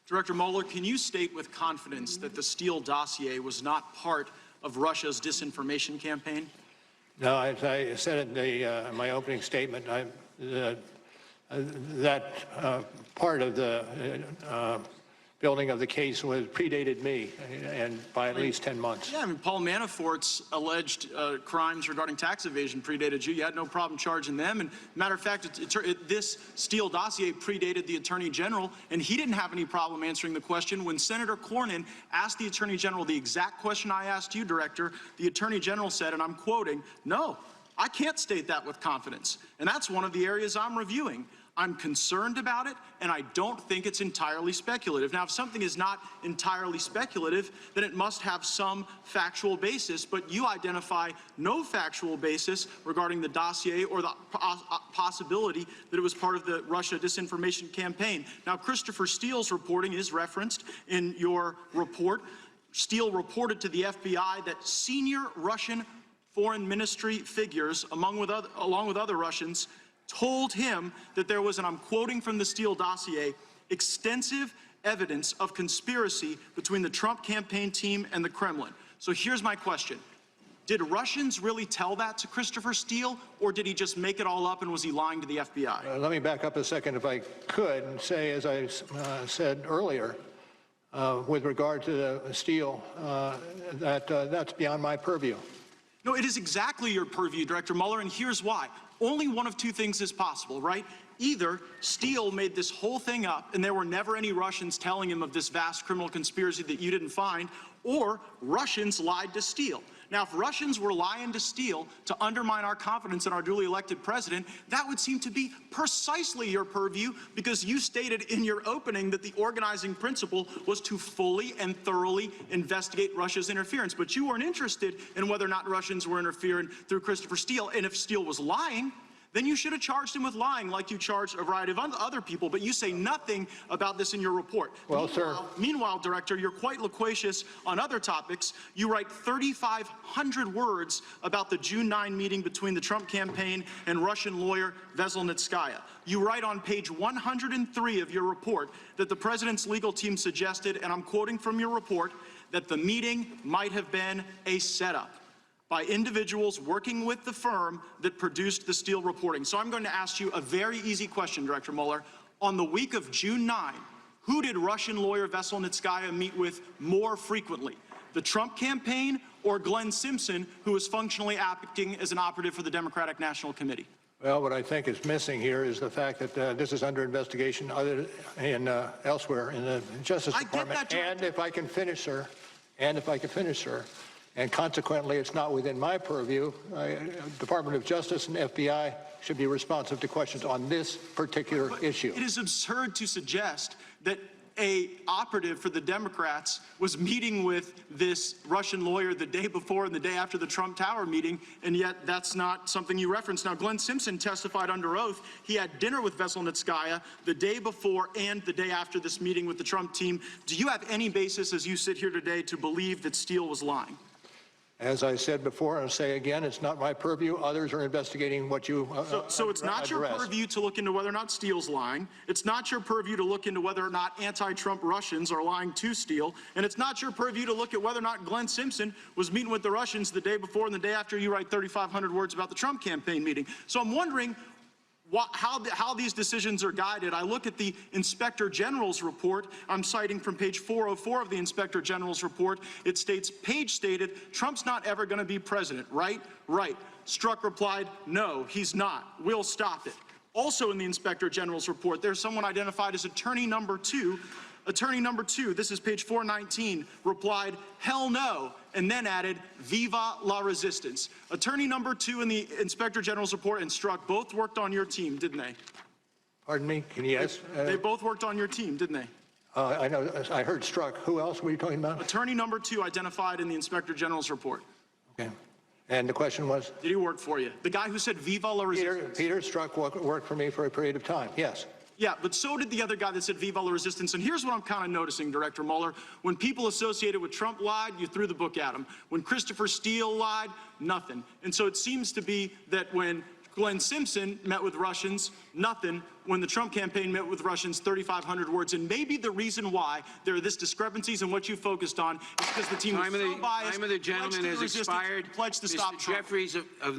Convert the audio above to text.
Director Mueller, can you state with confidence that the Steele dossier was not part of Russia's disinformation campaign? No, as I said in my opening statement, that part of the building of the case predated me, and by at least 10 months. Yeah, I mean, Paul Manafort's alleged crimes regarding tax evasion predated you. You had no problem charging them. And matter of fact, this Steele dossier predated the Attorney General, and he didn't have any problem answering the question. When Senator Cornyn asked the Attorney General the exact question I asked you, Director, the Attorney General said, and I'm quoting, "No, I can't state that with confidence." And that's one of the areas I'm reviewing. I'm concerned about it, and I don't think it's entirely speculative. Now, if something is not entirely speculative, then it must have some factual basis, but you identify no factual basis regarding the dossier or the possibility that it was part of the Russia disinformation campaign. Now, Christopher Steele's reporting is referenced in your report. Steele reported to the FBI that senior Russian foreign ministry figures, along with other Russians, told him that there was, and I'm quoting from the Steele dossier, extensive evidence of conspiracy between the Trump campaign team and the Kremlin. So here's my question. Did Russians really tell that to Christopher Steele, or did he just make it all up and was he lying to the FBI? Let me back up a second if I could and say, as I said earlier, with regard to Steele, that's beyond my purview. No, it is exactly your purview, Director Mueller, and here's why. Only one of two things is possible, right? Either Steele made this whole thing up and there were never any Russians telling him of this vast criminal conspiracy that you didn't find, or Russians lied to Steele. Now, if Russians were lying to Steele to undermine our confidence in our duly elected president, that would seem to be precisely your purview, because you stated in your opening that the organizing principle was to fully and thoroughly investigate Russia's interference. But you weren't interested in whether or not Russians were interfering through Christopher Steele. And if Steele was lying, then you should have charged him with lying like you charged a variety of other people, but you say nothing about this in your report. Well, sir. Meanwhile, Director, you're quite loquacious on other topics. You write 3,500 words about the June 9 meeting between the Trump campaign and Russian lawyer Veselnitskaya. You write on page 103 of your report that the president's legal team suggested, and I'm quoting from your report, that the meeting might have been a setup by individuals working with the firm that produced the Steele reporting. So I'm going to ask you a very easy question, Director Mueller. On the week of June 9, who did Russian lawyer Veselnitskaya meet with more frequently? The Trump campaign or Glenn Simpson, who was functionally acting as an operative for the Democratic National Committee? Well, what I think is missing here is the fact that this is under investigation elsewhere in the Justice Department. And if I can finish, sir, and consequently, it's not within my purview. Department of Justice and FBI should be responsive to questions on this particular issue. It is absurd to suggest that an operative for the Democrats was meeting with this Russian lawyer the day before and the day after the Trump Tower meeting, and yet that's not something you referenced. Now, Glenn Simpson testified under oath. He had dinner with Veselnitskaya the day before and the day after this meeting with the Trump team. Do you have any basis, as you sit here today, to believe that Steele was lying? As I said before, and I'll say again, it's not my purview. Others are investigating what you So it's not your purview to look into whether or not Steele's lying. It's not your purview to look into whether or not anti-Trump Russians are lying to Steele. And it's not your purview to look at whether or not Glenn Simpson was meeting with the Russians the day before and the day after you write 3,500 words about the Trump campaign meeting. So I'm wondering how these decisions are guided. I look at the Inspector General's report. I'm citing from page 404 of the Inspector General's report. It states, Page stated, Trump's not ever going to be president, right? Right. Strzok replied, no, he's not. We'll stop it. Also in the Inspector General's report, there's someone identified as attorney number 2. Attorney number 2, this is page 419, replied, hell no, and then added, viva la resistance. Attorney number 2 in the Inspector General's report and Strzok both worked on your team, didn't they? Pardon me? Can you ask? They both worked on your team, didn't they? I know. I heard Strzok. Who else were you talking about? Attorney number 2 identified in the Inspector General's report. Okay. And the question was? Did he work for you? The guy who said viva la resistance. Peter Strzok worked for me for a period of time, yes. Yeah, but so did the other guy that said viva la resistance. And here's what I'm kind of noticing, Director Mueller. When people associated with Trump lied, you threw the book at them. When Christopher Steele lied, nothing. And so it seems to be that when Glenn Simpson met with Russians, nothing. When the Trump campaign met with Russians, 3,500 words. And maybe the reason why there are this discrepancies in what you focused on is because the team was so biased, Time of the gentleman has expired. Pledged to stop Trump. Jeffries of